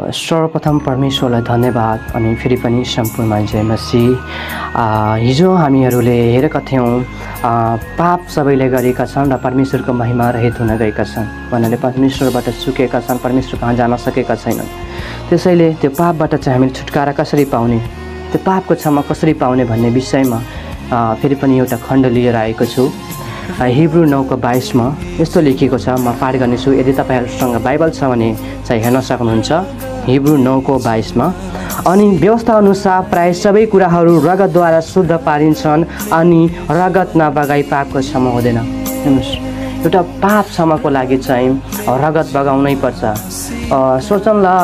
सर्वप्रथम परमेश्वरलाई धन्यवाद अनि फेरि पनि सम्पूर्ण जय मसीह। हिजो हामीहरूले हेरेका थियौँ पाप सबैले गरेका छन् र परमेश्वरको महिमा रहित हुन गएका छन् भन्नाले परमेश्वरबाट चुकेका छन्, परमेश्वर कहाँ जान सकेका छैनन्। त्यसैले त्यो पापबाट चाहिँ हामीले छुटकारा कसरी पाउने, त्यो पापको क्षमा कसरी पाउने भन्ने विषयमा फेरि पनि एउटा खण्ड लिएर आएको छु। हिब्रू 9:22 मा यस्तो लेखिएको छ, म पाठ गर्नेछु। यदि तपाईहरुसँग बाइबल छ भने चाहिँ हेर्न सक्नुहुन्छ। हिब्रू 9:22 मा, अनि व्यवस्था अनुसार प्राय सबै कुराहरू रगतद्वारा शुद्ध पारिन्छन् अनि रगत नबगाई पापको क्षमा हुँदैन। हेर्नुस्, एउटा पाप क्षमाको लागि चाहिँ रगत बगाउनै पर्छ। सोच्छन्ला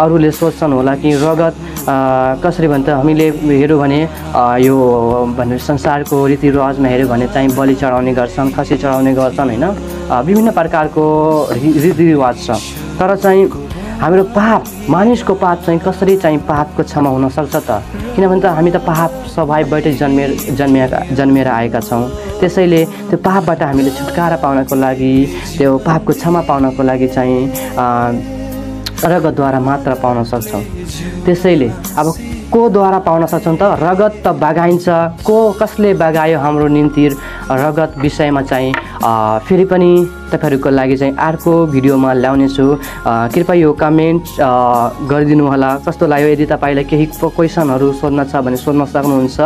अरूले सोच्छन् होला कि रगत कसरी भन्छ, हामीले हेर्यो भने यो भन्ने संसारको रीतिरिवाजमा हेर्यो भने चाहिँ बलि चढाउने गर्छन्, खसी चढाउने गर्छन् हैन, विभिन्न प्रकारको रीतिरिवाज छ। तर चाहिँ हाम्रो पाप, मानिसको पाप चाहिँ कसरी चाहिँ पापको क्षमा हुन सक्छ त? किनभने त हामी त पाप स्वभावबाटै जन्मेर आएका छौँ। त्यसैले त्यो पापबाट हामीले छुटकारा पाउनको लागि, त्यो पापको क्षमा पाउनको लागि चाहिँ रगतद्वारा मात्र पाउन सक्छौँ। त्यसैले अब कोद्वारा पाउन सक्छौँ त? रगत त बगाइन्छ, कसले बगायो हाम्रो निम्ति रगत विषयमा चाहिँ फेरि पनि तपाईहरुको लागि चाहिँ अर्को भिडियोमा ल्याउने छु। कृपया यो कमेन्ट गरिदिनु होला कस्तो लाग्यो। यदि तपाईलाई केही क्वेशनहरु सोध्न छ भने सोध्न सक्नुहुन्छ।